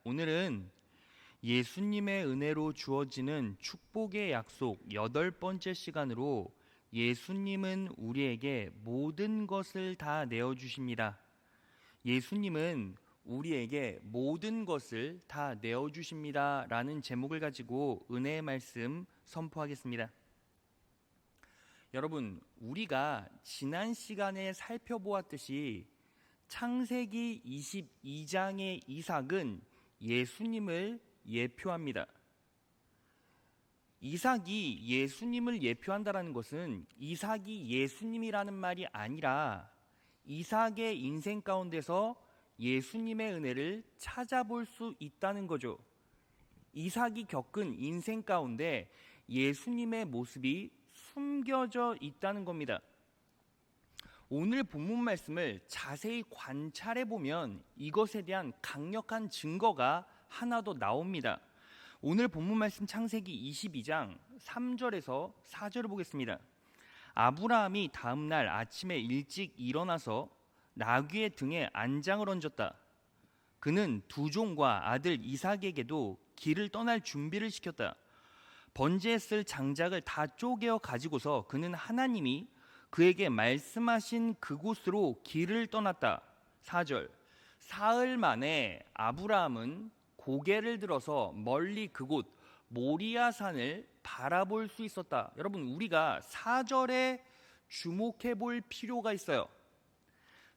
오늘은 예수님의 은혜로 주어지는 축복의 약속 8번째 시간으로 예수님은 우리에게 모든 것을 다 내어주십니다. 예수님은 우리에게 모든 것을 다 내어주십니다 라는 제목을 가지고 은혜의 말씀 선포하겠습니다. 여러분, 우리가 지난 시간에 살펴보았듯이 창세기 22장의 이삭은 예수님을 예표합니다. 이삭이 예수님을 예표한다는 것은 이삭이 예수님이라는 말이 아니라 이삭의 인생 가운데서 예수님의 은혜를 찾아볼 수 있다는 거죠. 이삭이 겪은 인생 가운데 예수님의 모습이 숨겨져 있다는 겁니다. 오늘 본문 말씀을 자세히 관찰해 보면 이것에 대한 강력한 증거가 하나 더 나옵니다. 오늘 본문 말씀 창세기 22장 3절에서 4절을 보겠습니다. 아브라함이 다음 날 아침에 일찍 일어나서 나귀의 등에 안장을 얹었다. 그는 두 종과 아들 이삭에게도 길을 떠날 준비를 시켰다. 번제에 쓸 장작을 다 쪼개어 가지고서 그는 하나님이 그에게 말씀하신 그곳으로 길을 떠났다. 4절. 사흘 만에 아브라함은 고개를 들어서 멀리 그곳 모리아산을 바라볼 수 있었다. 여러분, 우리가 4절에 주목해 볼 필요가 있어요.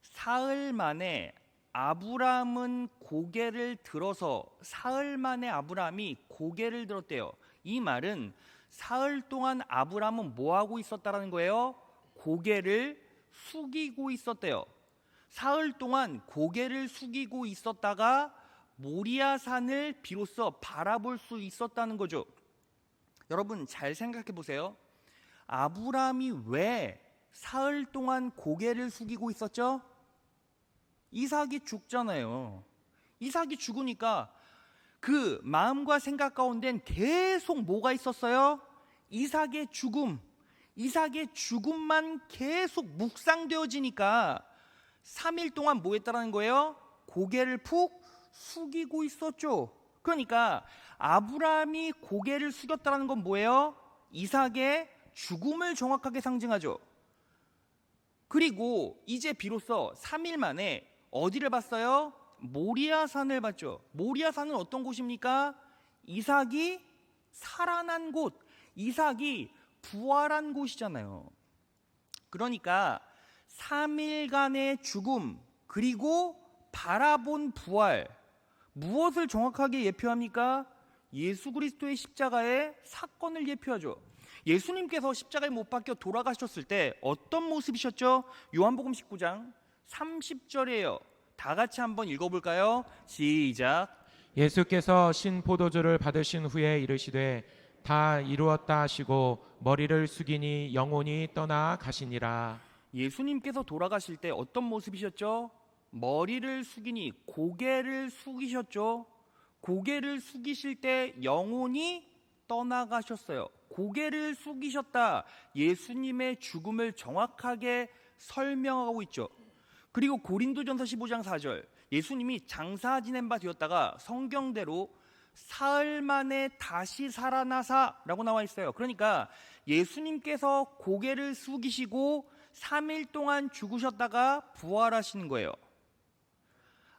사흘 만에 아브라함은 고개를 들어서 사흘 만에 아브라함이 고개를 들었대요. 이 말은 사흘 동안 아브라함은 뭐하고 있었다라는 거예요? 고개를 숙이고 있었대요. 사흘 동안 고개를 숙이고 있었다가 모리아산을 비로소 바라볼 수 있었다는 거죠. 여러분, 잘 생각해 보세요. 아브라함이 왜 사흘 동안 고개를 숙이고 있었죠? 이삭이 죽잖아요. 이삭이 죽으니까 그 마음과 생각 가운데는 계속 뭐가 있었어요? 이삭의 죽음. 이삭의 죽음만 계속 묵상되어지니까 3일 동안 뭐 했다라는 거예요? 고개를 푹 숙이고 있었죠. 그러니까 아브라함이 고개를 숙였다는 건 뭐예요? 이삭의 죽음을 정확하게 상징하죠. 그리고 이제 비로소 3일 만에 어디를 봤어요? 모리아산을 봤죠. 모리아산은 어떤 곳입니까? 이삭이 살아난 곳, 이삭이 부활한 곳이잖아요. 그러니까 3일간의 죽음 그리고 바라본 부활, 무엇을 정확하게 예표합니까? 예수 그리스도의 십자가의 사건을 예표하죠. 예수님께서 십자가에 못 박혀 돌아가셨을 때 어떤 모습이셨죠? 요한복음 19장 30절이에요. 다 같이 한번 읽어볼까요? 시작. 예수께서 신포도주를 받으신 후에 이르시되 다 이루었다 하시고 머리를 숙이니 영혼이 떠나 가시니라. 예수님께서 돌아가실 때 어떤 모습이셨죠? 머리를 숙이니 고개를 숙이셨죠. 고개를 숙이실 때 영혼이 떠나가셨어요. 고개를 숙이셨다. 예수님의 죽음을 정확하게 설명하고 있죠. 그리고 고린도전서 15장 4절. 예수님이 장사 지낸 바 되었다가 성경대로 사흘 만에 다시 살아나사라고 나와 있어요. 그러니까 예수님께서 고개를 숙이시고 3일 동안 죽으셨다가 부활하시는 거예요.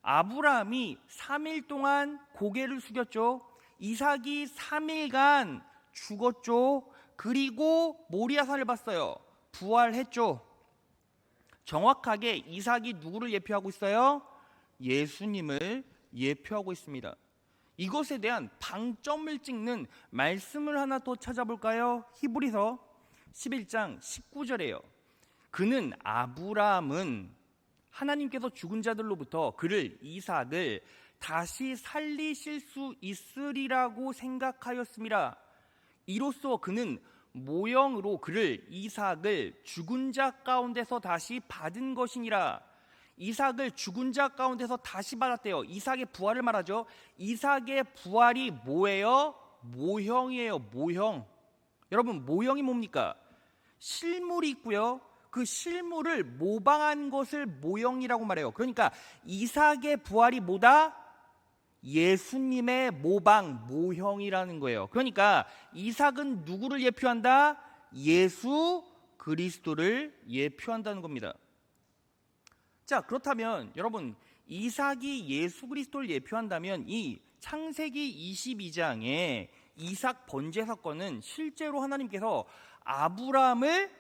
아브라함이 3일 동안 고개를 숙였죠. 이삭이 3일간 죽었죠. 그리고 모리아산을 봤어요. 부활했죠. 정확하게 이삭이 누구를 예표하고 있어요? 예수님을 예표하고 있습니다. 이것에 대한 방점을 찍는 말씀을 하나 더 찾아볼까요? 히브리서 11장 19절이에요. 그는 아브라함은 하나님께서 죽은 자들로부터 그를 이삭을 다시 살리실 수 있으리라고 생각하였습니다. 이로써 그는 모형으로 그를 이삭을 죽은 자 가운데서 다시 받은 것이니라. 이삭을 죽은 자 가운데서 다시 받았대요. 이삭의 부활을 말하죠. 이삭의 부활이 뭐예요? 모형이에요. 모형. 여러분, 모형이 뭡니까? 실물이 있고요. 그 실물을 모방한 것을 모형이라고 말해요. 그러니까 이삭의 부활이 뭐다? 예수님의 모방, 모형이라는 거예요. 그러니까 이삭은 누구를 예표한다? 예수 그리스도를 예표한다는 겁니다. 자, 그렇다면 여러분, 이삭이 예수 그리스도를 예표한다면 이 창세기 22장의 이삭 번제 사건은 실제로 하나님께서 아브라함을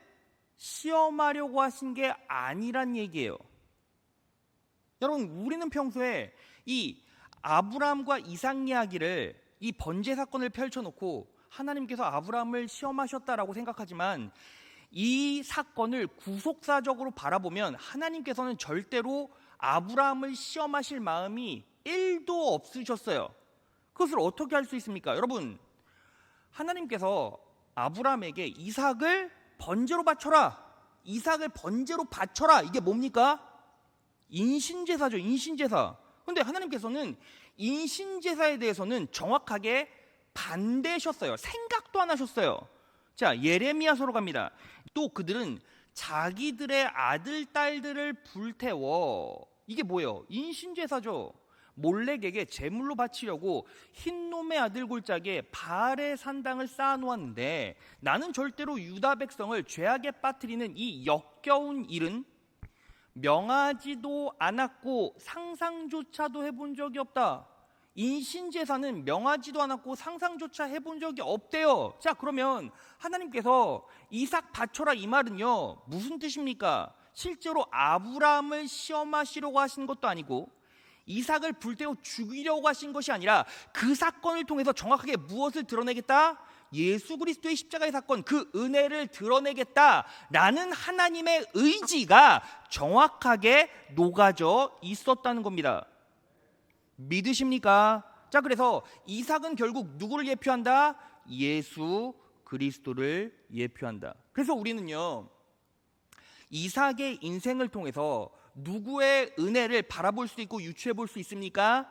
시험하려고 하신 게 아니란 얘기예요. 여러분, 우리는 평소에 이 아브라함과 이삭 이야기를, 이 번제 사건을 펼쳐놓고 하나님께서 아브라함을 시험하셨다라고 생각하지만, 이 사건을 구속사적으로 바라보면 하나님께서는 절대로 아브라함을 시험하실 마음이 1도 없으셨어요. 그것을 어떻게 할 수 있습니까? 여러분, 하나님께서 아브라함에게 이삭을 번제로 바쳐라, 이삭을 번제로 바쳐라, 이게 뭡니까? 인신제사죠. 인신제사. 그런데 하나님께서는 인신제사에 대해서는 정확하게 반대하셨어요. 생각도 안 하셨어요. 자, 예레미야서로 갑니다. 또 그들은 자기들의 아들 딸들을 불태워, 이게 뭐예요? 인신제사죠. 몰렉에게 제물로 바치려고 흰놈의 아들 골짜기에 바알의 산당을 쌓아놓았는데, 나는 절대로 유다 백성을 죄악에 빠뜨리는 이 역겨운 일은 명하지도 않았고 상상조차도 해본 적이 없다. 인신제사는 명하지도 않았고 상상조차 해본 적이 없대요. 자, 그러면 하나님께서 이삭 바쳐라, 이 말은요 무슨 뜻입니까? 실제로 아브라함을 시험하시려고 하신 것도 아니고 이삭을 불태워 죽이려고 하신 것이 아니라 그 사건을 통해서 정확하게 무엇을 드러내겠다? 예수 그리스도의 십자가의 사건, 그 은혜를 드러내겠다라는 하나님의 의지가 정확하게 녹아져 있었다는 겁니다. 믿으십니까? 자, 그래서 이삭은 결국 누구를 예표한다? 예수 그리스도를 예표한다. 그래서 우리는요, 이삭의 인생을 통해서 누구의 은혜를 바라볼 수 있고 유추해 볼 수 있습니까?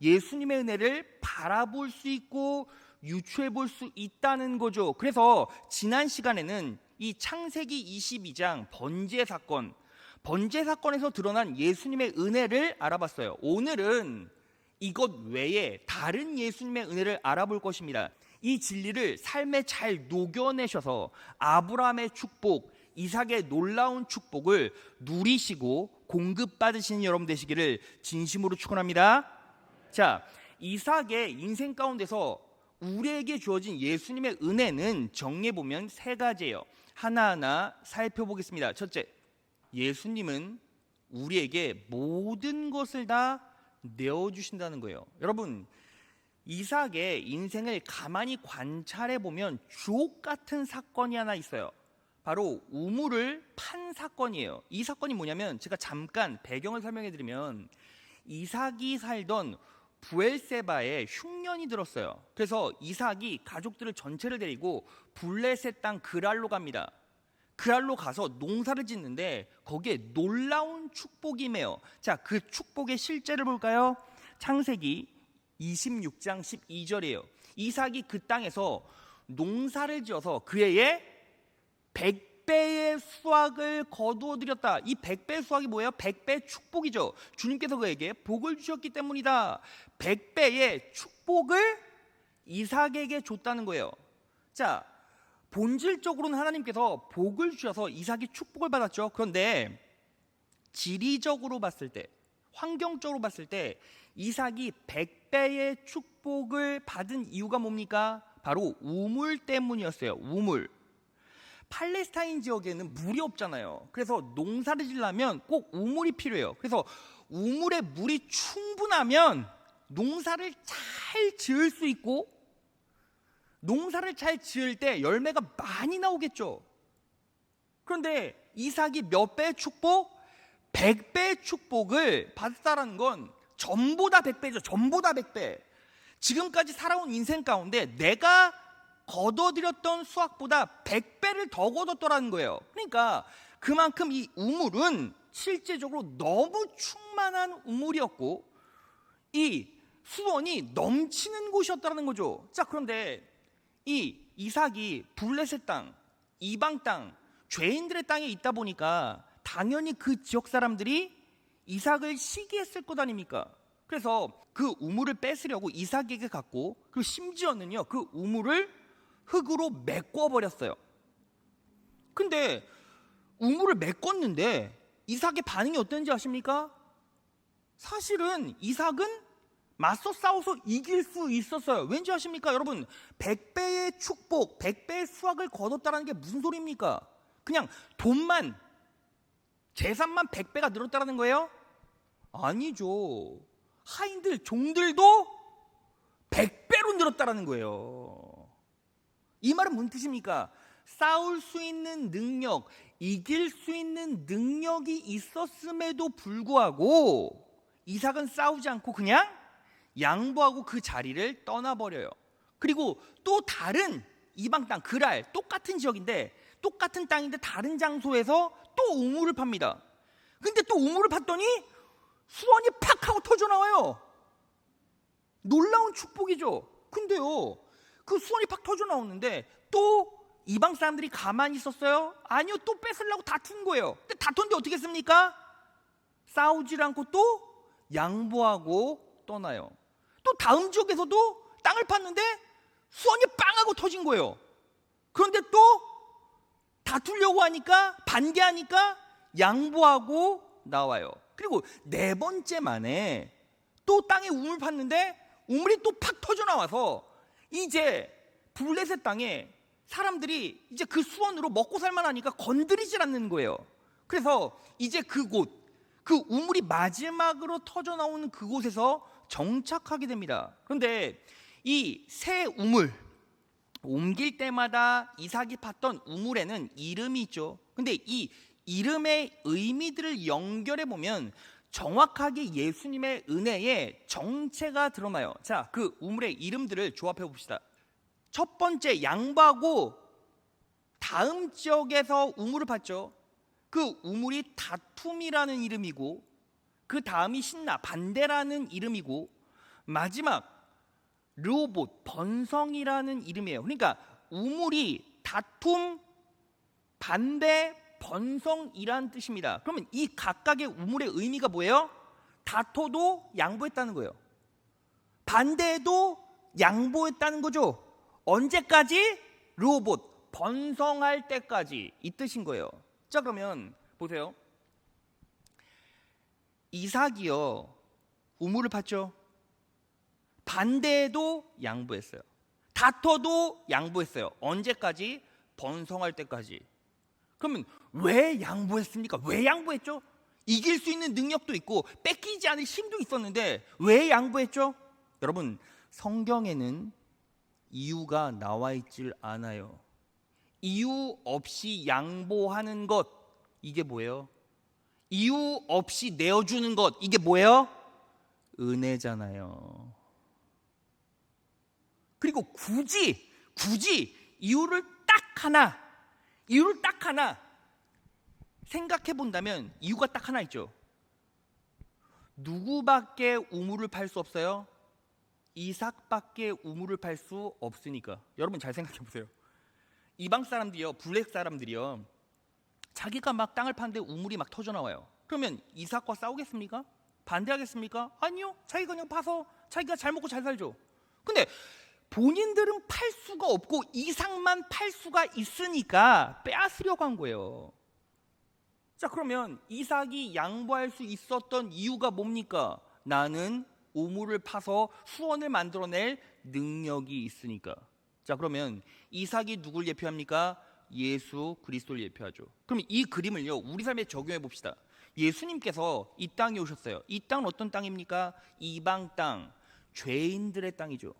예수님의 은혜를 바라볼 수 있고 유추해 볼 수 있다는 거죠. 그래서 지난 시간에는 이 창세기 22장 번제 사건에서 드러난 예수님의 은혜를 알아봤어요. 오늘은 이것 외에 다른 예수님의 은혜를 알아볼 것입니다. 이 진리를 삶에 잘 녹여내셔서 아브라함의 축복, 이삭의 놀라운 축복을 누리시고 공급받으시는 여러분 되시기를 진심으로 축원합니다. 자, 이삭의 인생 가운데서 우리에게 주어진 예수님의 은혜는 정리해보면 세 가지예요. 하나하나 살펴보겠습니다. 첫째, 예수님은 우리에게 모든 것을 다 내어주신다는 거예요. 여러분, 이삭의 인생을 가만히 관찰해보면 주옥 같은 사건이 하나 있어요. 바로 우물을 판 사건이에요. 이 사건이 뭐냐면, 제가 잠깐 배경을 설명해드리면, 이삭이 살던 부엘세바에 흉년이 들었어요. 그래서 이삭이 가족들을 전체를 데리고 블레셋 땅 그랄로 갑니다. 그랄로 가서 농사를 짓는데 거기에 놀라운 축복이 임해요. 자, 그 축복의 실제를 볼까요? 창세기 26장 12절이에요. 이삭이 그 땅에서 농사를 지어서 그 해에 100배의 수확을 거두어들였다. 이 100배의 수확이 뭐예요? 100배의 축복이죠. 주님께서 그에게 복을 주셨기 때문이다. 100배의 축복을 이삭에게 줬다는 거예요. 자, 본질적으로는 하나님께서 복을 주셔서 이삭이 축복을 받았죠. 그런데 지리적으로 봤을 때, 환경적으로 봤을 때 이삭이 100배의 축복을 받은 이유가 뭡니까? 바로 우물 때문이었어요. 우물. 팔레스타인 지역에는 물이 없잖아요. 그래서 농사를 지려면 꼭 우물이 필요해요. 그래서 우물에 물이 충분하면 농사를 잘 지을 수 있고, 농사를 잘 지을 때 열매가 많이 나오겠죠. 그런데 이삭이 몇 배의 축복? 100배의 축복을 받았다는 건 전보다 100배죠. 전보다 100배. 지금까지 살아온 인생 가운데 내가 거둬들였던 수확보다 100배를 더 거뒀더라는 거예요. 그러니까 그만큼 이 우물은 실제적으로 너무 충만한 우물이었고 이 수원이 넘치는 곳이었다는 거죠. 자, 그런데 이 이삭이 블레셋 땅, 이방 땅, 죄인들의 땅에 있다 보니까 당연히 그 지역 사람들이 이삭을 시기했을 것 아닙니까? 그래서 그 우물을 뺏으려고 이삭에게 갔고, 그리고 심지어는요 그 우물을 흙으로 메꿔버렸어요. 근데 우물을 메꿨는데 이삭의 반응이 어땠는지 아십니까? 사실은 이삭은 맞서 싸워서 이길 수 있었어요. 왠지 아십니까? 여러분, 100배의 축복, 100배의 수확을 거뒀다는 게 무슨 소리입니까? 그냥 돈만, 재산만 100배가 늘었다는 거예요? 아니죠. 하인들, 종들도 100배로 늘었다는 거예요. 이 말은 무슨 뜻입니까? 싸울 수 있는 능력, 이길 수 있는 능력이 있었음에도 불구하고 이삭은 싸우지 않고 그냥 양보하고 그 자리를 떠나버려요. 그리고 또 다른 이방 땅, 그랄, 똑같은 지역인데, 똑같은 땅인데 다른 장소에서 또 우물을 팝니다. 근데 또 우물을 팠더니 수원이 팍 하고 터져 나와요. 놀라운 축복이죠. 근데요, 그 수원이 팍 터져 나오는데 또 이방 사람들이 가만히 있었어요? 아니요, 또 뺏으려고 다툰 거예요. 근데 다툰데 어떻게 했습니까? 싸우질 않고 또 양보하고 떠나요. 또 다음 지역에서도 땅을 팠는데 수원이 빵 하고 터진 거예요. 그런데 또 다투려고 하니까, 반대하니까 양보하고 나와요. 그리고 네 번째 만에 또 땅에 우물 팠는데 우물이 또 팍 터져 나와서 이제 블레셋 땅에 사람들이 이제 그 수원으로 먹고 살만하니까 건드리질 않는 거예요. 그래서 이제 그곳, 그 우물이 마지막으로 터져 나오는 그곳에서 정착하게 됩니다. 그런데 이 새 우물, 옮길 때마다 이삭이 팠던 우물에는 이름이 있죠. 근데 이 이름의 의미들을 연결해 보면 정확하게 예수님의 은혜의 정체가 드러나요. 자, 그 우물의 이름들을 조합해 봅시다. 첫 번째, 양보하고 다음 지역에서 우물을 팠죠. 그 우물이 다툼이라는 이름이고, 그 다음이 신나, 반대라는 이름이고, 마지막 르호봇, 번성이라는 이름이에요. 그러니까 우물이 다툼, 반대, 번성이라는 뜻입니다. 그러면 이 각각의 우물의 의미가 뭐예요? 다퉈도 양보했다는 거예요. 반대해도 양보했다는 거죠. 언제까지? 르호봇, 번성할 때까지, 이 뜻인 거예요. 자, 그러면 보세요. 이삭이요, 우물을 팠죠. 반대해도 양보했어요. 다퉈도 양보했어요. 언제까지? 번성할 때까지. 그러면 왜 양보했습니까? 왜 양보했죠? 이길 수 있는 능력도 있고 뺏기지 않을 힘도 있었는데 왜 양보했죠? 여러분, 성경에는 이유가 나와 있질 않아요. 이유 없이 양보하는 것, 이게 뭐예요? 이유 없이 내어주는 것, 이게 뭐예요? 은혜잖아요. 그리고 굳이 이유를 딱 하나 생각해 본다면 이유가 딱 하나 있죠. 누구밖에 우물을 팔 수 없어요? 이삭밖에 우물을 팔 수 없으니까. 여러분 잘 생각해 보세요. 이방 사람들이요, 블레셋 사람들이요, 자기가 막 땅을 파는데 우물이 막 터져 나와요. 그러면 이삭과 싸우겠습니까? 반대하겠습니까? 아니요. 자기가 그냥 파서 자기가 잘 먹고 잘 살죠. 근데 본인들은 팔 수가 없고 이삭만 팔 수가 있으니까 빼앗으려고 한 거예요. 자, 그러면 이삭이 양보할 수 있었던 이유가 뭡니까? 나는 우물을 파서 수원을 만들어낼 능력이 있으니까. 자, 그러면 이삭이 누굴 예표합니까? 예수 그리스도를 예표하죠. 그럼 이 그림을요, 우리 삶에 적용해 봅시다. 예수님께서 이 땅에 오셨어요. 이 땅은 어떤 땅입니까? 이방 땅, 죄인들의 땅이죠.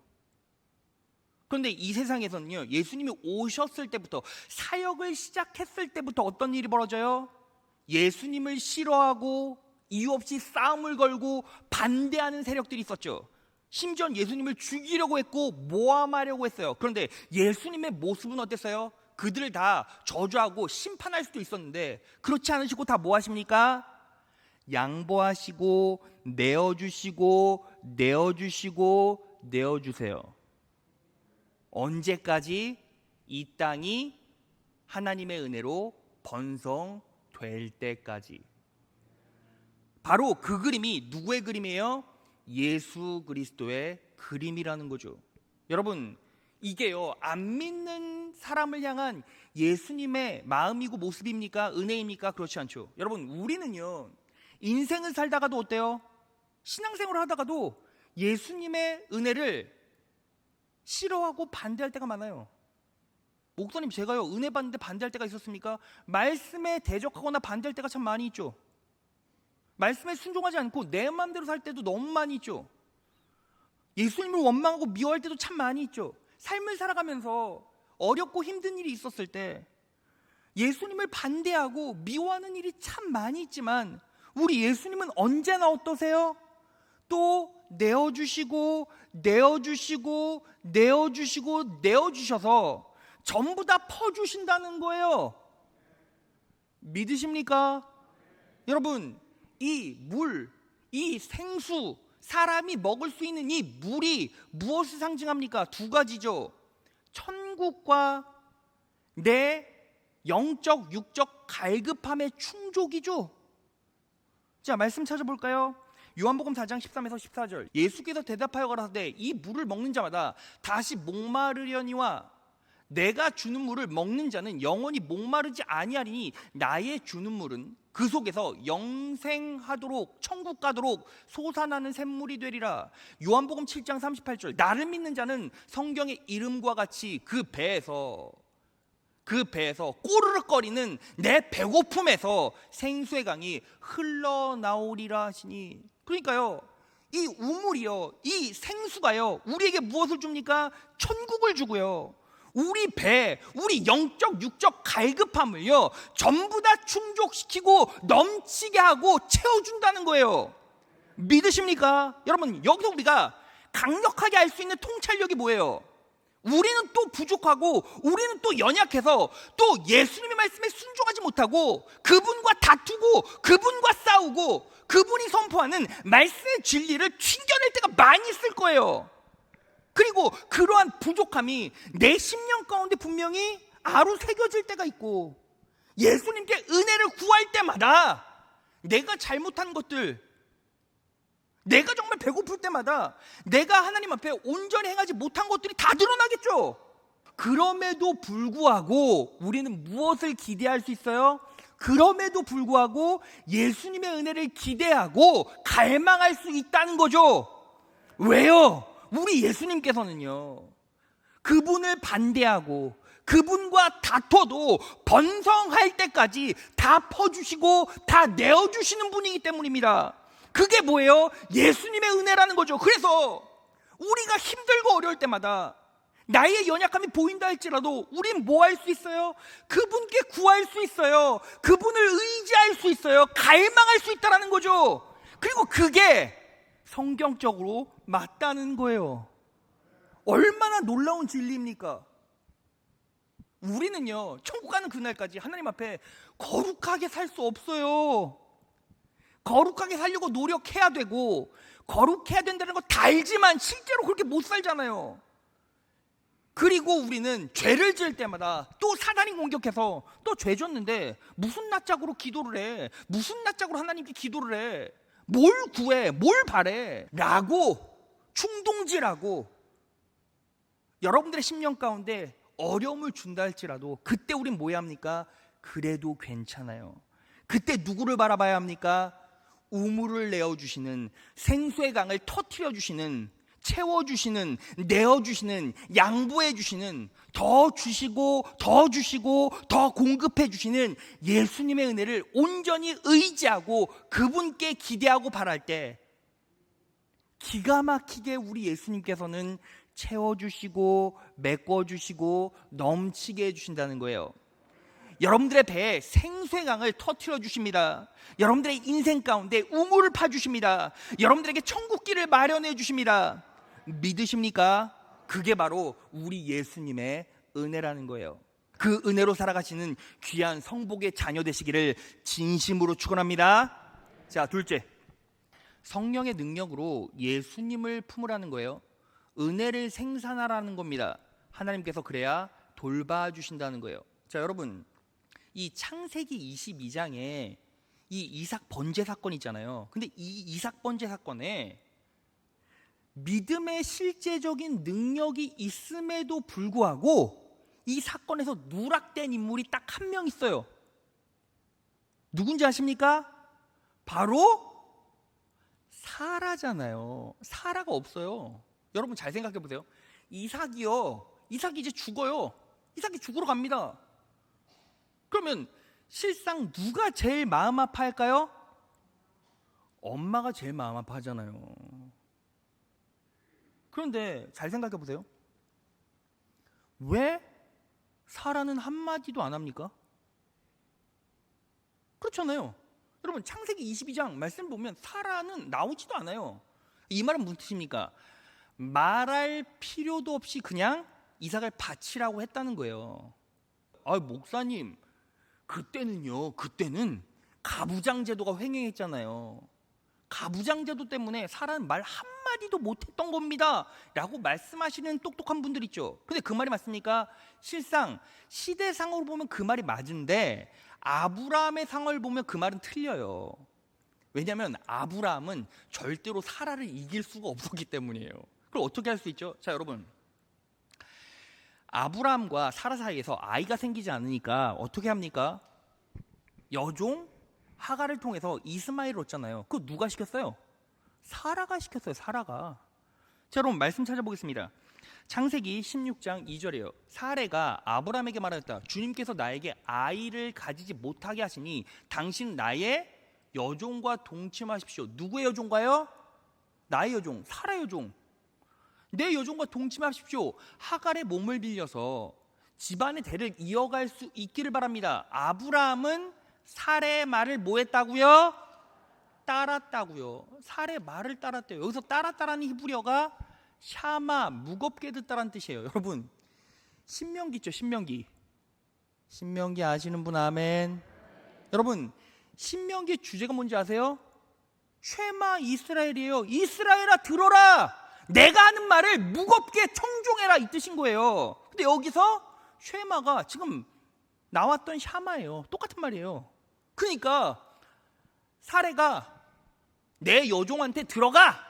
그런데 이 세상에서는요, 예수님이 오셨을 때부터, 사역을 시작했을 때부터 어떤 일이 벌어져요? 예수님을 싫어하고 이유 없이 싸움을 걸고 반대하는 세력들이 있었죠. 심지어 예수님을 죽이려고 했고 모함하려고 했어요. 그런데 예수님의 모습은 어땠어요? 그들을 다 저주하고 심판할 수도 있었는데 그렇지 않으시고 다 뭐 하십니까? 양보하시고 내어주시고 내어주시고 내어주세요. 언제까지? 이 땅이 하나님의 은혜로 번성될 때까지. 바로 그 그림이 누구의 그림이에요? 예수 그리스도의 그림이라는 거죠. 여러분, 이게요, 안 믿는 사람을 향한 예수님의 마음이고 모습입니까? 은혜입니까? 그렇지 않죠. 여러분, 우리는요, 인생을 살다가도 어때요? 신앙생활을 하다가도 예수님의 은혜를 싫어하고 반대할 때가 많아요. 목사님, 제가요, 은혜 받는데 반대할 때가 있었습니까? 말씀에 대적하거나 반대할 때가 참 많이 있죠. 말씀에 순종하지 않고 내 마음대로 살 때도 너무 많이 있죠. 예수님을 원망하고 미워할 때도 참 많이 있죠. 삶을 살아가면서 어렵고 힘든 일이 있었을 때 예수님을 반대하고 미워하는 일이 참 많이 있지만, 우리 예수님은 언제나 어떠세요? 또 내어주시고 내어주시고 내어주시고 내어주셔서 전부 다 퍼주신다는 거예요. 믿으십니까? 여러분, 이 물, 이 생수, 사람이 먹을 수 있는 이 물이 무엇을 상징합니까? 두 가지죠. 천국과 내 영적, 육적 갈급함의 충족이죠. 자, 말씀 찾아볼까요? 요한복음 4장 13에서 14절. 예수께서 대답하여 가라사대 이 물을 먹는 자마다 다시 목마르려니와 내가 주는 물을 먹는 자는 영원히 목마르지 아니하리니 나의 주는 물은 그 속에서 영생하도록 천국 가도록 솟아나는 샘물이 되리라. 요한복음 7장 38절. 나를 믿는 자는 성경의 이름과 같이 그 배에서 꼬르륵거리는 내 배고픔에서 생수의 강이 흘러나오리라 하시니. 그러니까요, 이 우물이요, 이 생수가요, 우리에게 무엇을 줍니까? 천국을 주고요, 우리 배, 우리 영적 육적 갈급함을요 전부 다 충족시키고 넘치게 하고 채워준다는 거예요. 믿으십니까? 여러분, 여기서 우리가 강력하게 알 수 있는 통찰력이 뭐예요? 우리는 또 부족하고 우리는 또 연약해서 또 예수님의 말씀에 순종하지 못하고 그분과 다투고 그분과 싸우고 그분이 선포하는 말씀의 진리를 튕겨낼 때가 많이 있을 거예요. 그리고 그러한 부족함이 내 심령 가운데 분명히 아로새겨질 때가 있고, 예수님께 은혜를 구할 때마다 내가 잘못한 것들, 내가 정말 배고플 때마다 내가 하나님 앞에 온전히 행하지 못한 것들이 다 드러나겠죠. 그럼에도 불구하고 우리는 무엇을 기대할 수 있어요? 그럼에도 불구하고 예수님의 은혜를 기대하고 갈망할 수 있다는 거죠. 왜요? 우리 예수님께서는요, 그분을 반대하고 그분과 다퉈도 번성할 때까지 다 퍼주시고 다 내어주시는 분이기 때문입니다. 그게 뭐예요? 예수님의 은혜라는 거죠. 그래서 우리가 힘들고 어려울 때마다 나의 연약함이 보인다 할지라도 우린 뭐 할 수 있어요? 그분께 구할 수 있어요. 그분을 의지할 수 있어요. 갈망할 수 있다는 거죠. 그리고 그게 성경적으로 맞다는 거예요. 얼마나 놀라운 진리입니까? 우리는요, 천국 가는 그날까지 하나님 앞에 거룩하게 살 수 없어요. 거룩하게 살려고 노력해야 되고 거룩해야 된다는 거 다 알지만 실제로 그렇게 못 살잖아요. 그리고 우리는 죄를 지을 때마다 또 사단이 공격해서 또 죄 졌는데 무슨 낯짝으로 기도를 해, 무슨 낯짝으로 하나님께 기도를 해, 뭘 구해, 뭘 바래 라고 충동질하고 여러분들의 심령 가운데 어려움을 준다 할지라도 그때 우린 뭐 해야 합니까? 그래도 괜찮아요. 그때 누구를 바라봐야 합니까? 우물을 내어주시는, 생수의 강을 터뜨려 주시는, 채워주시는, 내어주시는, 양보해주시는, 더 주시고 더 주시고 더 공급해 주시는 예수님의 은혜를 온전히 의지하고 그분께 기대하고 바랄 때 기가 막히게 우리 예수님께서는 채워주시고 메꿔주시고 넘치게 해주신다는 거예요. 여러분들의 배에 생수의 강을 터뜨려 주십니다. 여러분들의 인생 가운데 우물을 파주십니다. 여러분들에게 천국길을 마련해 주십니다. 믿으십니까? 그게 바로 우리 예수님의 은혜라는 거예요. 그 은혜로 살아가시는 귀한 성복의 자녀 되시기를 진심으로 축원합니다. 자, 둘째, 성령의 능력으로 예수님을 품으라는 거예요. 은혜를 생산하라는 겁니다. 하나님께서 그래야 돌봐주신다는 거예요. 자, 여러분, 이 창세기 22장에 이 이삭 번제 사건 있잖아요. 근데 이 이삭 번제 사건에 믿음의 실제적인 능력이 있음에도 불구하고 이 사건에서 누락된 인물이 딱 한 명 있어요. 누군지 아십니까? 바로 사라잖아요. 사라가 없어요. 여러분 잘 생각해 보세요. 이삭이 이제 죽어요. 이삭이 죽으러 갑니다. 그러면 실상 누가 제일 마음 아파할까요? 엄마가 제일 마음 아파하잖아요. 그런데 잘 생각해 보세요. 왜 사라는 한마디도 안 합니까? 그렇잖아요. 여러분 창세기 22장 말씀 보면 사라는 나오지도 않아요. 이 말은 무슨 뜻입니까? 말할 필요도 없이 그냥 이삭을 바치라고 했다는 거예요. 아, 목사님, 그때는 가부장 제도가 횡행했잖아요. 가부장 제도 때문에 사라는 말 한마디도 못했던 겁니다 라고 말씀하시는 똑똑한 분들 있죠. 근데 그 말이 맞습니까? 실상 시대상으로 보면 그 말이 맞은데 아브라함의 상을 보면 그 말은 틀려요. 왜냐하면 아브라함은 절대로 사라를 이길 수가 없었기 때문이에요. 그럼 어떻게 할 수 있죠? 자, 여러분, 아브라함과 사라 사이에서 아이가 생기지 않으니까 어떻게 합니까? 여종 하갈을 통해서 이스마엘을 얻잖아요. 그거 누가 시켰어요? 사라가 시켰어요. 사라가. 자, 여러분 말씀 찾아보겠습니다. 창세기 16장 2절이에요. 사레가 아브라함에게 말하였다. 주님께서 나에게 아이를 가지지 못하게 하시니 당신 나의 여종과 동침하십시오. 누구의 여종가요? 나의 여종, 사라 여종. 내 여종과 동침하십시오. 하갈의 몸을 빌려서 집안의 대를 이어갈 수 있기를 바랍니다. 아브라함은 사레의 말을 뭐 했다고요? 따랐다고요. 사레의 말을 따랐대요. 여기서 따랐다라는 히브리어가 샤마, 무겁게 듣다라는 뜻이에요. 여러분, 신명기 있죠? 신명기 아시는 분 아멘. 여러분, 신명기의 주제가 뭔지 아세요? 쉐마 이스라엘이에요. 이스라엘아 들어라, 내가 하는 말을 무겁게 청종해라, 이 뜻인 거예요. 근데 여기서 쉐마가 지금 나왔던 샤마예요. 똑같은 말이에요. 그러니까 사레가 내 여종한테 들어가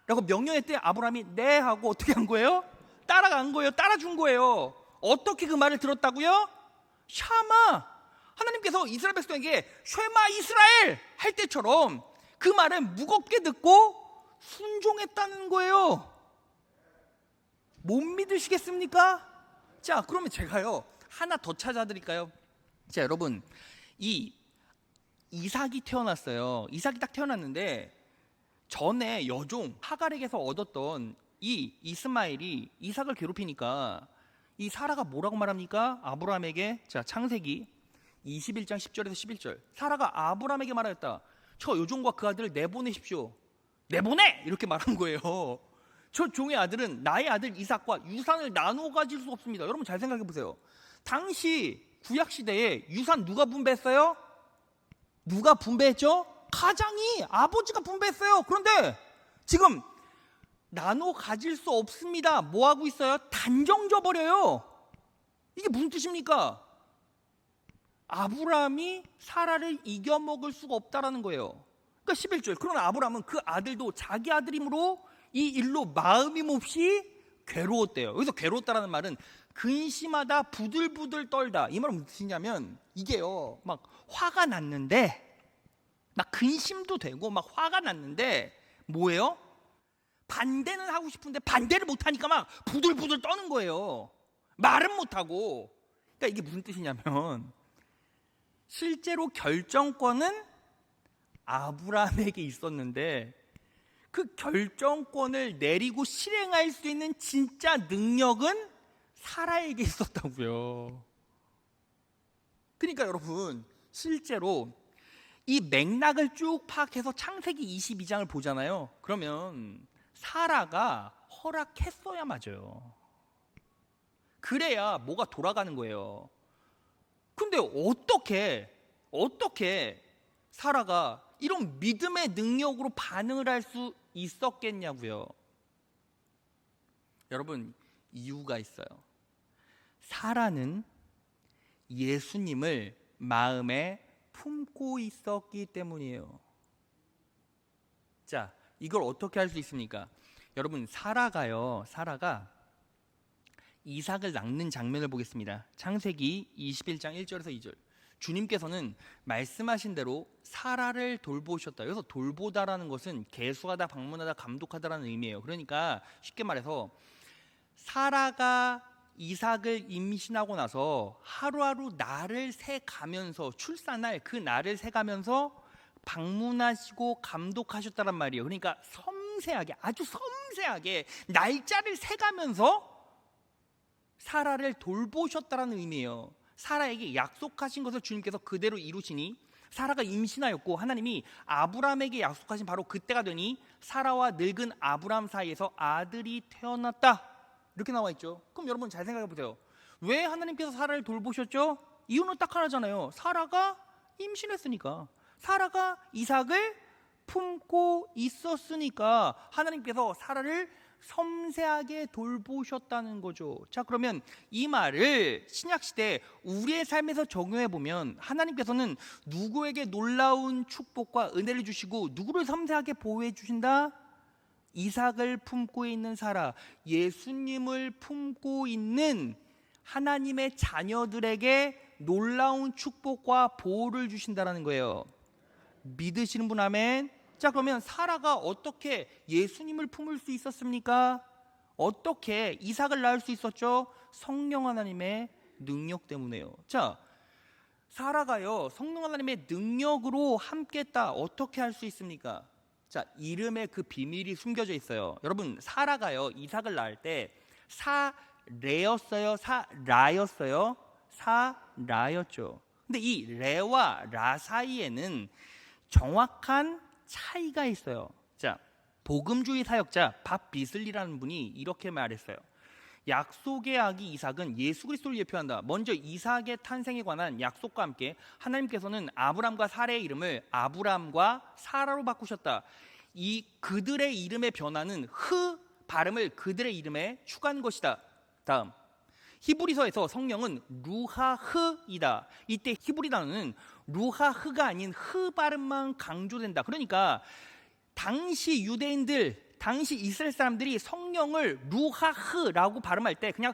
라고 명령했더니 아브라함이 네 하고 어떻게 한 거예요? 따라간 거예요. 따라준 거예요. 어떻게 그 말을 들었다고요? 샤마, 하나님께서 이스라엘 백성에게 쉐마 이스라엘 할 때처럼 그 말을 무겁게 듣고 순종했다는 거예요. 못 믿으시겠습니까? 자, 그러면 제가요 하나 더 찾아드릴까요? 자, 여러분, 이삭이 태어났어요. 이삭이 딱 태어났는데 전에 여종 하갈에게서 얻었던 이 이스마엘이 이삭을 괴롭히니까 이 사라가 뭐라고 말합니까? 아브라함에게. 자, 창세기 21장 10절에서 11절. 사라가 아브라함에게 말하였다. 저 여종과 그 아들을 내보내십시오. 내보내! 이렇게 말한 거예요. 저 종의 아들은 나의 아들 이삭과 유산을 나누어 가질 수 없습니다. 여러분 잘 생각해 보세요. 당시 구약시대에 유산 누가 분배했어요? 누가 분배했죠? 가장이, 아버지가 분배했어요. 그런데 지금 나눠 가질 수 없습니다. 뭐 하고 있어요? 단정져 버려요. 이게 무슨 뜻입니까? 아브라함이 사라를 이겨먹을 수가 없다라는 거예요. 그러니까 11절. 그러나 아브라함은 그 아들도 자기 아들이므로 이 일로 마음이 몹시 괴로웠대요. 여기서 괴로웠다라는 말은 근심하다, 부들부들 떨다. 이 말은 무슨 뜻이냐면 이게요, 막 화가 났는데 막 근심도 되고 막 화가 났는데 뭐예요? 반대는 하고 싶은데 반대를 못하니까 막 부들부들 떠는 거예요. 말은 못하고. 그러니까 이게 무슨 뜻이냐면 실제로 결정권은 아브라함에게 있었는데 그 결정권을 내리고 실행할 수 있는 진짜 능력은 사라에게 있었다고요. 그러니까 여러분, 실제로 이 맥락을 쭉 파악해서 창세기 22장을 보잖아요. 그러면 사라가 허락했어야 맞아요. 그래야 뭐가 돌아가는 거예요. 근데 어떻게 사라가 이런 믿음의 능력으로 반응을 할 수 있었겠냐고요. 여러분, 이유가 있어요. 사라는 예수님을 마음에 품고 있었기 때문이에요. 자, 이걸 어떻게 할 수 있습니까? 여러분, 사라가 이삭을 낳는 장면을 보겠습니다. 창세기 21장 1절에서 2절. 주님께서는 말씀하신 대로 사라를 돌보셨다. 여기서 돌보다라는 것은 계수하다, 방문하다, 감독하다라는 의미예요. 그러니까 쉽게 말해서 사라가 이삭을 임신하고 나서 하루하루 날을 세가면서, 출산할 그 날을 세가면서 방문하시고 감독하셨다란 말이에요. 그러니까 섬세하게, 아주 섬세하게 날짜를 세가면서 사라를 돌보셨다라는 의미예요. 사라에게 약속하신 것을 주님께서 그대로 이루시니 사라가 임신하였고, 하나님이 아브라함에게 약속하신 바로 그때가 되니 사라와 늙은 아브라함 사이에서 아들이 태어났다. 이렇게 나와 있죠. 그럼 여러분 잘 생각해 보세요. 왜 하나님께서 사라를 돌보셨죠? 이유는 딱 하나잖아요. 사라가 임신했으니까, 사라가 이삭을 품고 있었으니까 하나님께서 사라를 섬세하게 돌보셨다는 거죠. 자, 그러면 이 말을 신약시대 우리의 삶에서 적용해 보면 하나님께서는 누구에게 놀라운 축복과 은혜를 주시고 누구를 섬세하게 보호해 주신다? 이삭을 품고 있는 사라, 예수님을 품고 있는 하나님의 자녀들에게 놀라운 축복과 보호를 주신다는 거예요. 믿으시는 분 아멘? 자, 그러면 사라가 어떻게 예수님을 품을 수 있었습니까? 어떻게 이삭을 낳을 수 있었죠? 성령 하나님의 능력 때문에요. 자, 사라가요, 성령 하나님의 능력으로 함께했다. 어떻게 할 수 있습니까? 자, 이름에 그 비밀이 숨겨져 있어요. 여러분, 사라가요, 이삭을 낳을 때 사레였어요, 사라였어요? 사라였죠. 근데 이 레와 라 사이에는 정확한 차이가 있어요. 자, 복음주의 사역자 밥 비슬리라는 분이 이렇게 말했어요. 약속의 아기 이삭은 예수 그리스도를 예표한다. 먼저 이삭의 탄생에 관한 약속과 함께 하나님께서는 아브람과 사라의 이름을 아브람과 사라로 바꾸셨다. 이 그들의 이름의 변화는 발음을 그들의 이름에 추가한 것이다. 다음, 히브리서에서 성령은 루하흐이다. 이때 히브리 단어는 루하흐가 아닌 발음만 강조된다. 그러니까 당시 유대인들, 당시 이스라엘 사람들이 성령을 루하흐라고 발음할 때 그냥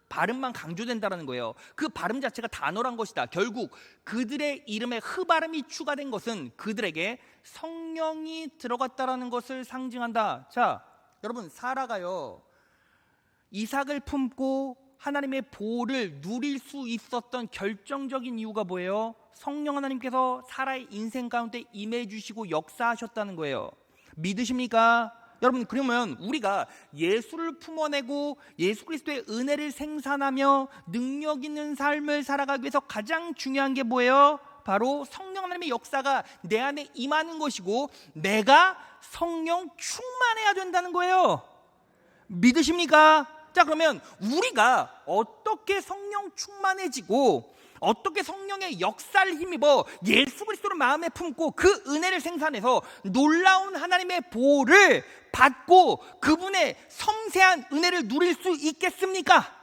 발음만 강조된다는 거예요. 그 발음 자체가 단어란 것이다. 결국 그들의 이름에 발음이 추가된 것은 그들에게 성령이 들어갔다라는 것을 상징한다. 자, 여러분, 사라가요, 이삭을 품고 하나님의 보호를 누릴 수 있었던 결정적인 이유가 뭐예요? 성령 하나님께서 사라의 인생 가운데 임해 주시고 역사하셨다는 거예요. 믿으십니까? 여러분, 그러면 우리가 예수를 품어내고 예수 그리스도의 은혜를 생산하며 능력 있는 삶을 살아가기 위해서 가장 중요한 게 뭐예요? 바로 성령 하나님의 역사가 내 안에 임하는 것이고 내가 성령 충만해야 된다는 거예요. 믿으십니까? 자, 그러면 우리가 어떻게 성령 충만해지고 어떻게 성령의 역사를 힘입어 예수 그리스도를 마음에 품고 그 은혜를 생산해서 놀라운 하나님의 보호를 받고 그분의 섬세한 은혜를 누릴 수 있겠습니까?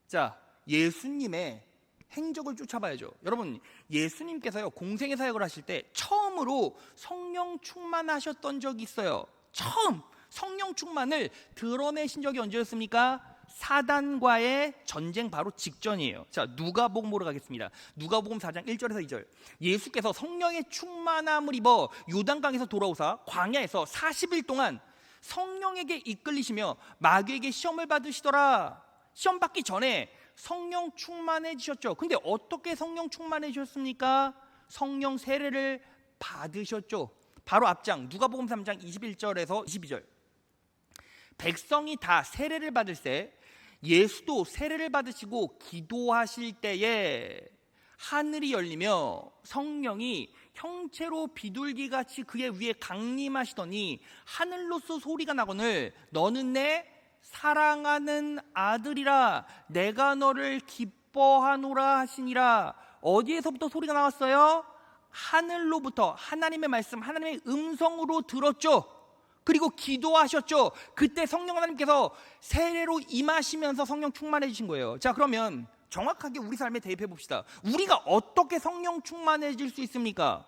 자, 예수님의 행적을 쫓아봐야죠. 여러분, 예수님께서요, 공생의 사역을 하실 때 처음으로 성령 충만하셨던 적이 있어요. 처음 성령 충만을 드러내신 적이 언제였습니까? 사단과의 전쟁 바로 직전이에요. 자, 누가복음으로 가겠습니다. 누가복음 4장 1절에서 2절. 예수께서 성령의 충만함을 입어 요단강에서 돌아오사 광야에서 40일 동안 성령에게 이끌리시며 마귀에게 시험을 받으시더라. 시험 받기 전에 성령 충만해지셨죠. 근데 어떻게 성령 충만해지셨습니까? 성령 세례를 받으셨죠. 바로 앞장 누가복음 3장 21절에서 22절. 백성이 다 세례를 받을 때 예수도 세례를 받으시고 기도하실 때에 하늘이 열리며 성령이 형체로 비둘기같이 그의 위에 강림하시더니 하늘로서 소리가 나거늘 너는 내 사랑하는 아들이라 내가 너를 기뻐하노라 하시니라. 어디에서부터 소리가 나왔어요? 하늘로부터 하나님의 말씀, 하나님의 음성으로 들었죠. 그리고 기도하셨죠. 그때 성령 하나님께서 세례로 임하시면서 성령 충만해지신 거예요. 자, 그러면 정확하게 우리 삶에 대입해 봅시다. 우리가 어떻게 성령 충만해질 수 있습니까?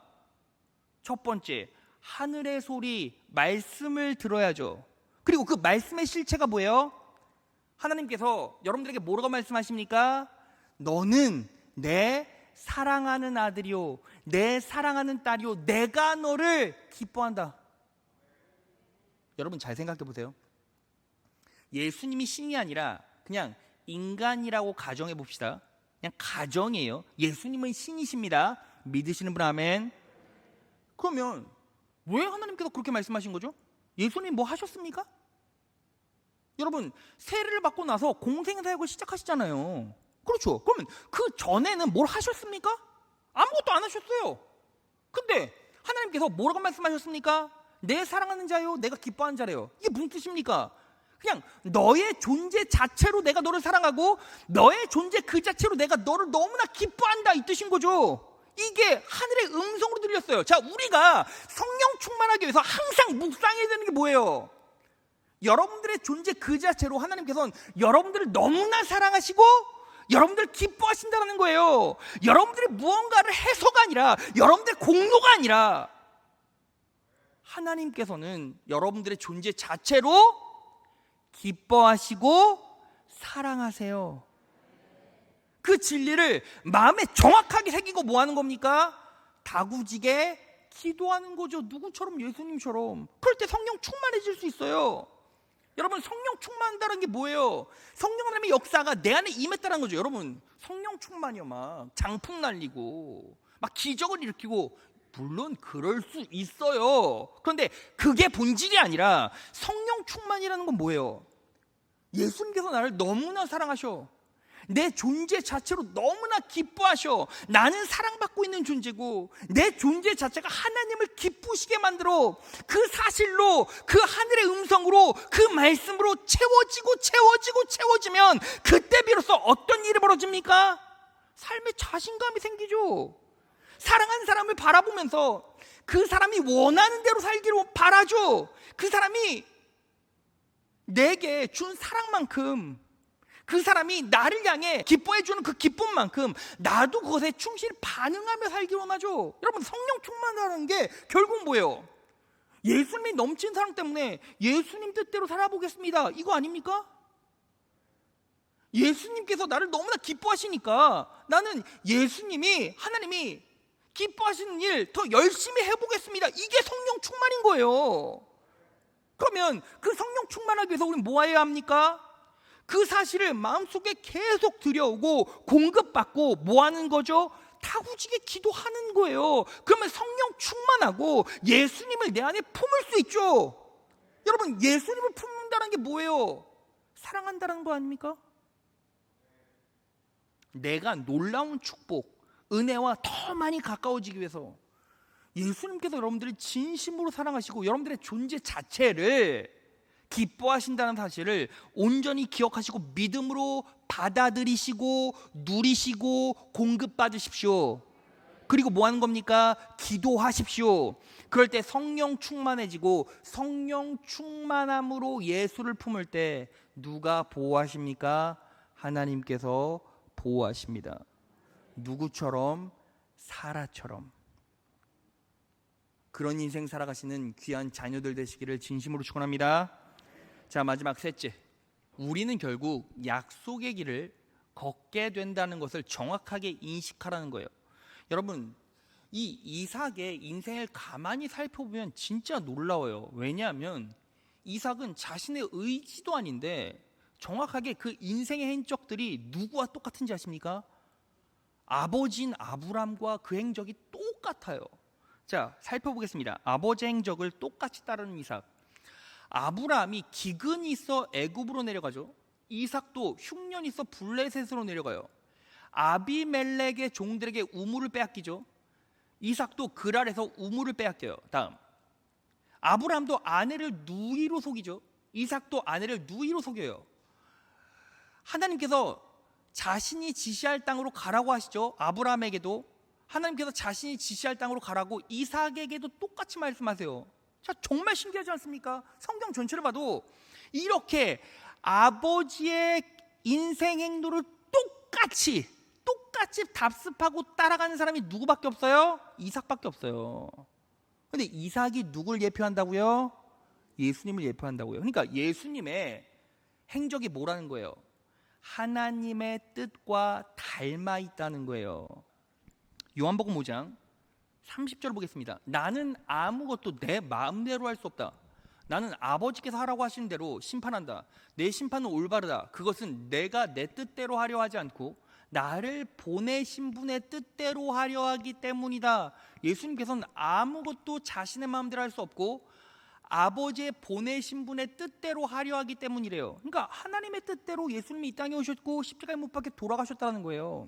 첫 번째, 하늘의 소리, 말씀을 들어야죠. 그리고 그 말씀의 실체가 뭐예요? 하나님께서 여러분들에게 뭐라고 말씀하십니까? 너는 내 사랑하는 아들이요, 내 사랑하는 딸이요, 내가 너를 기뻐한다. 여러분 잘 생각해 보세요. 예수님이 신이 아니라 그냥 인간이라고 가정해 봅시다. 그냥 가정이에요. 예수님은 신이십니다. 믿으시는 분 아멘. 그러면 왜 하나님께서 그렇게 말씀하신 거죠? 예수님 뭐 하셨습니까? 여러분 세례를 받고 나서 공생사역을 시작하시잖아요. 그렇죠. 그러면 그 전에는 뭘 하셨습니까? 아무것도 안 하셨어요. 근데 하나님께서 뭐라고 말씀하셨습니까? 내 사랑하는 자요, 내가 기뻐하는 자래요. 이게 무슨 뜻입니까? 그냥 너의 존재 자체로 내가 너를 사랑하고 너의 존재 그 자체로 내가 너를 너무나 기뻐한다, 이 뜻인 거죠. 이게 하늘의 음성으로 들렸어요. 자, 우리가 성령 충만하기 위해서 항상 묵상해야 되는 게 뭐예요? 여러분들의 존재 그 자체로 하나님께서는 여러분들을 너무나 사랑하시고 여러분들 기뻐하신다는 거예요. 여러분들이 무언가를 해서가 아니라, 여러분들의 공로가 아니라, 하나님께서는 여러분들의 존재 자체로 기뻐하시고 사랑하세요. 그 진리를 마음에 정확하게 새기고 뭐 하는 겁니까? 다구지게 기도하는 거죠. 누구처럼? 예수님처럼. 그럴 때 성령 충만해질 수 있어요. 여러분 성령 충만한다는 게 뭐예요? 성령 하나님의 역사가 내 안에 임했다는 거죠. 여러분 성령 충만이요, 막 장풍 날리고 막 기적을 일으키고, 물론 그럴 수 있어요. 그런데 그게 본질이 아니라 성령 충만이라는 건 뭐예요? 예수님께서 나를 너무나 사랑하셔. 내 존재 자체로 너무나 기뻐하셔. 나는 사랑받고 있는 존재고 내 존재 자체가 하나님을 기쁘시게 만들어 그 사실로, 그 하늘의 음성으로, 그 말씀으로 채워지면 그때 비로소 어떤 일이 벌어집니까? 삶에 자신감이 생기죠. 사랑한 사람을 바라보면서 그 사람이 원하는 대로 살기로 바라죠. 그 사람이 내게 준 사랑만큼, 그 사람이 나를 향해 기뻐해주는 그 기쁨만큼 나도 그것에 충실히 반응하며 살기 원하죠. 여러분 성령 충만하는 게 결국 뭐예요? 예수님이 넘친 사랑 때문에 예수님 뜻대로 살아보겠습니다, 이거 아닙니까? 예수님께서 나를 너무나 기뻐하시니까 나는 예수님이, 하나님이 기뻐하시는 일 더 열심히 해보겠습니다, 이게 성령 충만인 거예요. 그러면 그 성령 충만하기 위해서 우리는 뭐 해야 합니까? 그 사실을 마음속에 계속 들여오고 공급받고 뭐 하는 거죠? 타구지게 기도하는 거예요. 그러면 성령 충만하고 예수님을 내 안에 품을 수 있죠. 여러분 예수님을 품는다는 게 뭐예요? 사랑한다는 거 아닙니까? 내가 놀라운 축복, 은혜와 더 많이 가까워지기 위해서 예수님께서 여러분들을 진심으로 사랑하시고 여러분들의 존재 자체를 기뻐하신다는 사실을 온전히 기억하시고 믿음으로 받아들이시고 누리시고 공급받으십시오. 그리고 뭐 하는 겁니까? 기도하십시오. 그럴 때 성령 충만해지고 성령 충만함으로 예수를 품을 때 누가 보호하십니까? 하나님께서 보호하십니다. 누구처럼? 사라처럼. 그런 인생 살아가시는 귀한 자녀들 되시기를 진심으로 축원합니다. 자, 마지막 셋째, 우리는 결국 약속의 길을 걷게 된다는 것을 정확하게 인식하라는 거예요. 여러분 이 이삭의 인생을 가만히 살펴보면 진짜 놀라워요. 왜냐하면 이삭은 자신의 의지도 아닌데 정확하게 그 인생의 행적들이 누구와 똑같은지 아십니까? 아버지인 아브람과 그 행적이 똑같아요. 자, 살펴보겠습니다. 아버지의 행적을 똑같이 따르는 이삭. 아브라함이 기근이 있어 애굽으로 내려가죠. 이삭도 흉년이 있어 블레셋으로 내려가요. 아비멜렉의 종들에게 우물을 빼앗기죠. 이삭도 그랄에서 우물을 빼앗겨요. 다음, 아브라함도 아내를 누이로 속이죠. 이삭도 아내를 누이로 속여요. 하나님께서 자신이 지시할 땅으로 가라고 하시죠. 아브라함에게도 하나님께서 자신이 지시할 땅으로 가라고 이삭에게도 똑같이 말씀하세요. 자, 정말 신기하지 않습니까? 성경 전체를 봐도 이렇게 아버지의 인생 행로를 똑같이 답습하고 따라가는 사람이 누구밖에 없어요? 이삭밖에 없어요. 근데 이삭이 누굴 예표한다고요? 예수님을 예표한다고요. 그러니까 예수님의 행적이 뭐라는 거예요? 하나님의 뜻과 닮아 있다는 거예요. 요한복음 5장 30절 보겠습니다. 나는 아무것도 내 마음대로 할 수 없다. 나는 아버지께서 하라고 하시는 대로 심판한다. 내 심판은 올바르다. 그것은 내가 내 뜻대로 하려 하지 않고 나를 보내신 분의 뜻대로 하려 하기 때문이다. 예수님께서는 아무것도 자신의 마음대로 할 수 없고 아버지의 보내신 분의 뜻대로 하려 하기 때문이래요. 그러니까 하나님의 뜻대로 예수님이 이 땅에 오셨고 십자가에 못 박혀 돌아가셨다는 거예요.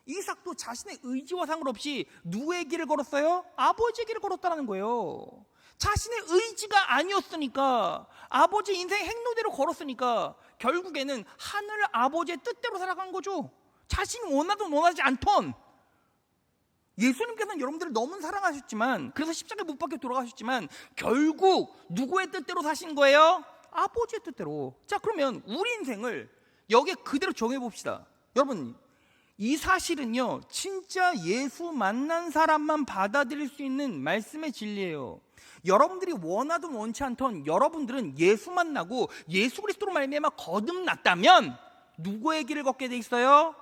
이삭도 자신의 의지와 상관없이 누구의 길을 걸었어요? 아버지의 길을 걸었다는 거예요. 자신의 의지가 아니었으니까, 아버지 인생 행로대로 걸었으니까 결국에는 하늘 아버지의 뜻대로 살아간 거죠. 자신이 원하든 원하지 않던. 예수님께서는 여러분들을 너무 사랑하셨지만, 그래서 십자가에 못 박혀 돌아가셨지만 결국 누구의 뜻대로 사신 거예요? 아버지의 뜻대로. 자, 그러면 우리 인생을 여기에 그대로 정해 봅시다. 여러분, 이 사실은요, 진짜 예수 만난 사람만 받아들일 수 있는 말씀의 진리예요. 여러분들이 원하든 원치 않던 여러분들은 예수 만나고 예수 그리스도로 말미암아 거듭났다면 누구의 길을 걷게 돼 있어요?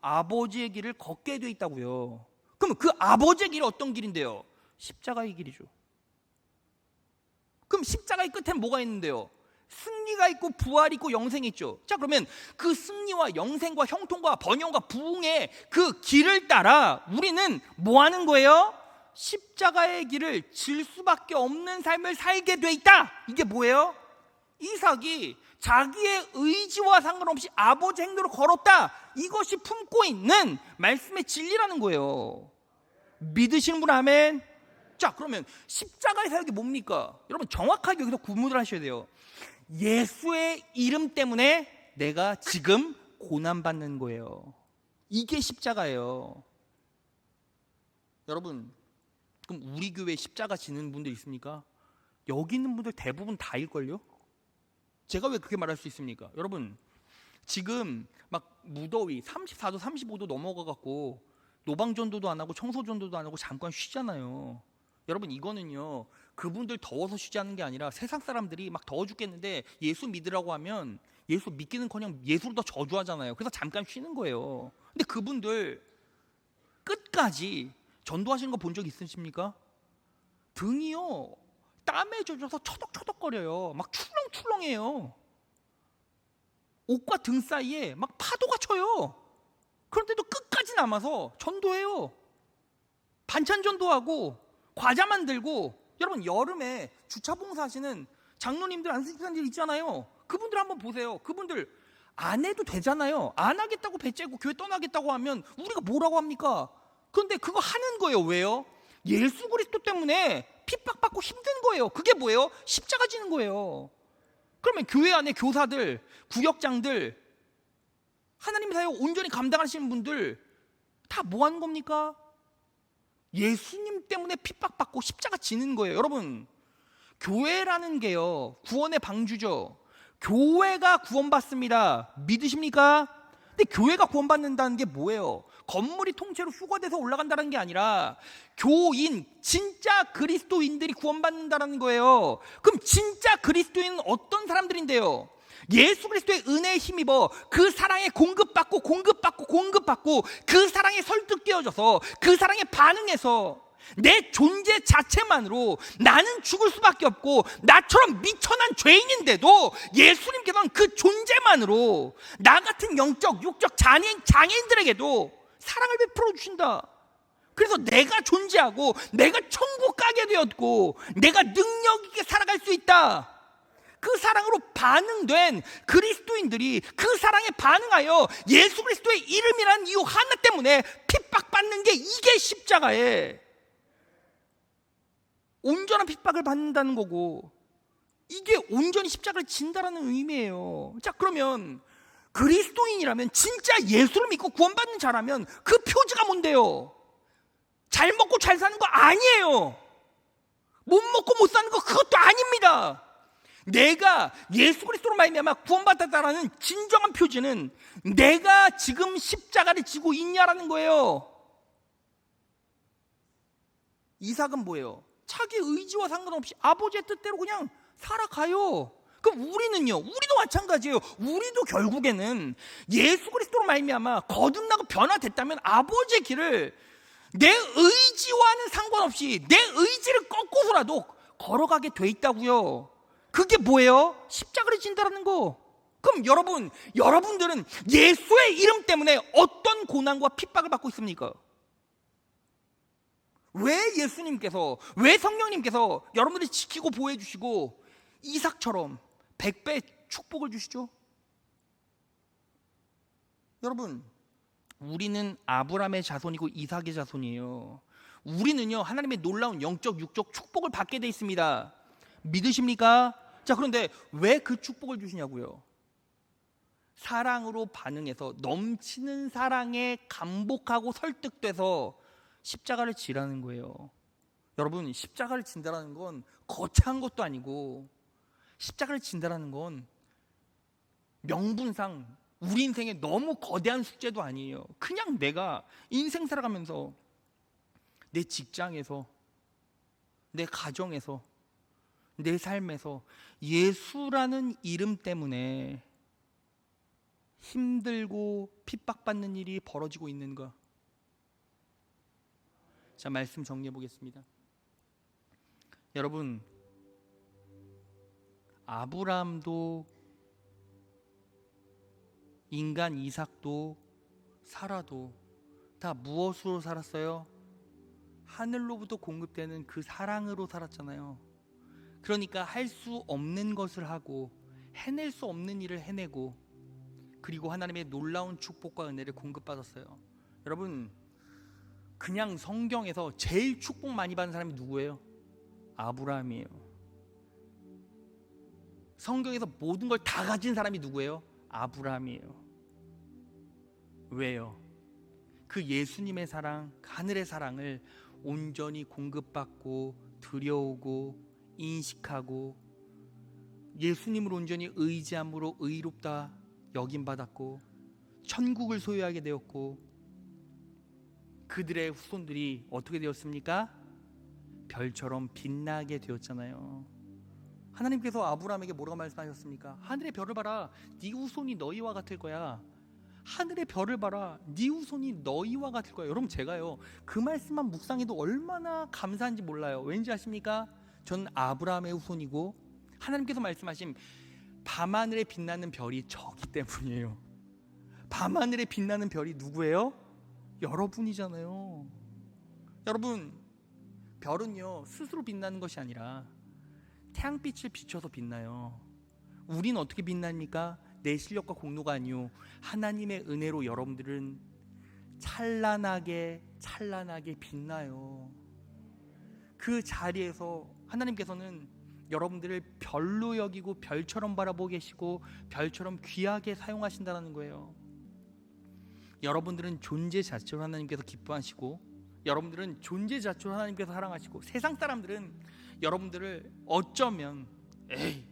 아버지의 길을 걷게 돼 있다고요. 그럼 그 아버지의 길이 어떤 길인데요? 십자가의 길이죠. 그럼 십자가의 끝엔 뭐가 있는데요? 승리가 있고 부활이 있고 영생이 있죠. 자, 그러면 그 승리와 영생과 형통과 번영과 부흥의 그 길을 따라 우리는 뭐 하는 거예요? 십자가의 길을 질 수밖에 없는 삶을 살게 돼 있다. 이게 뭐예요? 이삭이 자기의 의지와 상관없이 아버지 행로를 걸었다. 이것이 품고 있는 말씀의 진리라는 거예요. 믿으시는 분 아멘. 자, 그러면 십자가의 사역이 뭡니까? 여러분, 정확하게 여기서 구분을 하셔야 돼요. 예수의 이름 때문에 내가 지금 고난받는 거예요. 이게 십자가예요. 여러분, 그럼 우리 교회에 십자가 지는 분들 있습니까? 여기 있는 분들 대부분 다일걸요? 제가 왜 그렇게 말할 수 있습니까? 여러분, 지금 막 무더위 34도 35도 넘어가갖고 노방전도도 안 하고 청소전도도 안 하고 잠깐 쉬잖아요. 여러분, 이거는요, 그분들 더워서 쉬지 않는 게 아니라 세상 사람들이 막 더워 죽겠는데 예수 믿으라고 하면 예수 믿기는커녕 예수를 더 저주하잖아요. 그래서 잠깐 쉬는 거예요. 근데 그분들 끝까지 전도하시는 거 본 적 있으십니까? 등이요, 땀에 젖어서 처덕처덕거려요. 막 출렁출렁해요. 옷과 등 사이에 막 파도가 쳐요. 그런데도 끝까지 남아서 전도해요. 반찬 전도하고 과자 만들고. 여러분, 여름에 주차 봉사하시는 장로님들, 안수집사님들 있잖아요. 그분들 한번 보세요. 그분들 안 해도 되잖아요. 안 하겠다고 배째고 교회 떠나겠다고 하면 우리가 뭐라고 합니까? 그런데 그거 하는 거예요. 왜요? 예수 그리스도 때문에 핍박받고 힘든 거예요. 그게 뭐예요? 십자가 지는 거예요. 그러면 교회 안에 교사들, 구역장들, 하나님의 사역 온전히 감당하시는 분들 다 뭐 하는 겁니까? 예수님 때문에 핍박받고 십자가 지는 거예요. 여러분, 교회라는 게요, 구원의 방주죠. 교회가 구원받습니다. 믿으십니까? 근데 교회가 구원받는다는 게 뭐예요? 건물이 통째로 휴거돼서 올라간다는 게 아니라 교인, 진짜 그리스도인들이 구원받는다는 거예요. 그럼 진짜 그리스도인은 어떤 사람들인데요? 예수 그리스도의 은혜에 힘입어 그 사랑에 공급받고 그 사랑에 설득되어져서 그 사랑에 반응해서 내 존재 자체만으로 나는 죽을 수밖에 없고 나처럼 미천한 죄인인데도 예수님께서는 그 존재만으로 나 같은 영적, 육적 장애인들에게도 사랑을 베풀어 주신다. 그래서 내가 존재하고 내가 천국 가게 되었고 내가 능력 있게 살아갈 수 있다. 그 사랑으로 반응된 그리스도인들이 그 사랑에 반응하여 예수 그리스도의 이름이라는 이유 하나 때문에 핍박받는 게 이게 십자가에 온전한 핍박을 받는다는 거고, 이게 온전히 십자가를 진다라는 의미예요. 자, 그러면 그리스도인이라면, 진짜 예수를 믿고 구원받는 자라면 그 표지가 뭔데요? 잘 먹고 잘 사는 거 아니에요. 못 먹고 못 사는 거 그것도 아닙니다. 내가 예수 그리스도로 말미암아 구원받았다라는 진정한 표지는 내가 지금 십자가를 지고 있냐라는 거예요. 이삭은 뭐예요? 자기 의지와 상관없이 아버지의 뜻대로 그냥 살아가요. 그럼 우리도 마찬가지예요. 우리도 결국에는 예수 그리스도로 말미암아 거듭나고 변화됐다면 아버지의 길을 내 의지와는 상관없이 내 의지를 꺾고서라도 걸어가게 돼 있다고요. 그게 뭐예요? 십자가를 진다라는 거. 그럼 여러분들은 예수의 이름 때문에 어떤 고난과 핍박을 받고 있습니까? 왜 예수님께서, 왜 성령님께서 여러분들을 지키고 보호해 주시고 이삭처럼 100배 축복을 주시죠? 여러분, 우리는 아브라함의 자손이고 이삭의 자손이에요. 우리는요, 하나님의 놀라운 영적 육적 축복을 받게 돼 있습니다. 믿으십니까? 자, 그런데 왜 그 축복을 주시냐고요? 사랑으로 반응해서 넘치는 사랑에 감복하고 설득돼서 십자가를 지라는 거예요. 여러분, 십자가를 진다라는 건 거창한 것도 아니고, 십자가를 진다라는 건 명분상 우리 인생에 너무 거대한 숙제도 아니에요. 그냥 내가 인생 살아가면서 내 직장에서, 내 가정에서, 내 삶에서 예수라는 이름 때문에 힘들고 핍박받는 일이 벌어지고 있는가? 자, 말씀 정리해 보겠습니다. 여러분, 아브라함도 인간 이삭도 사라도 다 무엇으로 살았어요? 하늘로부터 공급되는 그 사랑으로 살았잖아요. 그러니까 할 수 없는 것을 하고 해낼 수 없는 일을 해내고, 그리고 하나님의 놀라운 축복과 은혜를 공급받았어요. 여러분, 그냥 성경에서 제일 축복 많이 받은 사람이 누구예요? 아브라함이에요. 성경에서 모든 걸 다 가진 사람이 누구예요? 아브라함이에요. 왜요? 그 예수님의 사랑, 하늘의 사랑을 온전히 공급받고 들여오고 인식하고 예수님을 온전히 의지함으로 의롭다 여김받았고 천국을 소유하게 되었고, 그들의 후손들이 어떻게 되었습니까? 별처럼 빛나게 되었잖아요. 하나님께서 아브라함에게 뭐라고 말씀하셨습니까? 하늘의 별을 봐라, 네 후손이 너희와 같을 거야. 하늘의 별을 봐라, 네 후손이 너희와 같을 거야. 여러분, 제가요 그 말씀만 묵상해도 얼마나 감사한지 몰라요. 왠지 아십니까? 전 아브라함의 후손이고 하나님께서 말씀하신 밤하늘에 빛나는 별이 저기 때문이에요. 밤하늘에 빛나는 별이 누구예요? 여러분이잖아요. 여러분, 별은요 스스로 빛나는 것이 아니라 태양빛을 비춰서 빛나요. 우린 어떻게 빛납니까? 내 실력과 공로가 아니요, 하나님의 은혜로 여러분들은 찬란하게 빛나요. 그 자리에서 하나님께서는 여러분들을 별로 여기고 별처럼 바라보고 계시고 별처럼 귀하게 사용하신다는 거예요. 여러분들은 존재 자체로 하나님께서 기뻐하시고, 여러분들은 존재 자체로 하나님께서 사랑하시고, 세상 사람들은 여러분들을 어쩌면 에이,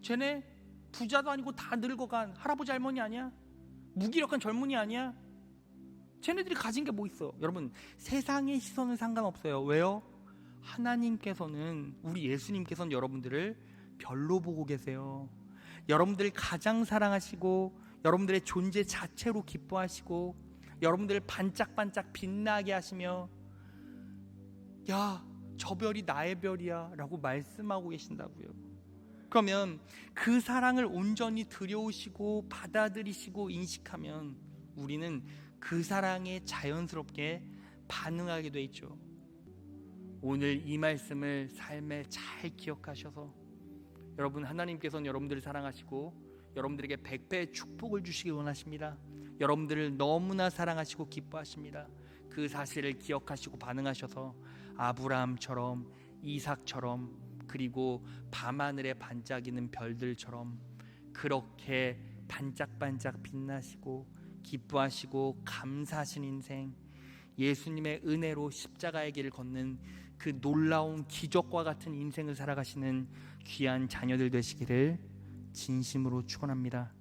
쟤네 부자도 아니고 다 늙어간 할아버지 할머니 아니야? 무기력한 젊은이 아니야? 쟤네들이 가진 게 뭐 있어? 여러분, 세상의 시선은 상관없어요. 왜요? 하나님께서는, 우리 예수님께서는 여러분들을 별로 보고 계세요. 여러분들을 가장 사랑하시고 여러분들의 존재 자체로 기뻐하시고 여러분들을 반짝반짝 빛나게 하시며, 야, 저 별이 나의 별이야 라고 말씀하고 계신다고요. 그러면 그 사랑을 온전히 들여오시고 받아들이시고 인식하면 우리는 그 사랑에 자연스럽게 반응하게 돼 있죠. 오늘 이 말씀을 삶에 잘 기억하셔서, 여러분, 하나님께서는 여러분들을 사랑하시고 여러분들에게 100배의 축복을 주시기 원하십니다. 여러분들을 너무나 사랑하시고 기뻐하십니다. 그 사실을 기억하시고 반응하셔서 아브라함처럼, 이삭처럼, 그리고 밤하늘에 반짝이는 별들처럼 그렇게 반짝반짝 빛나시고 기뻐하시고 감사하신 인생, 예수님의 은혜로 십자가의 길을 걷는 그 놀라운 기적과 같은 인생을 살아가시는 귀한 자녀들 되시기를 진심으로 축원합니다.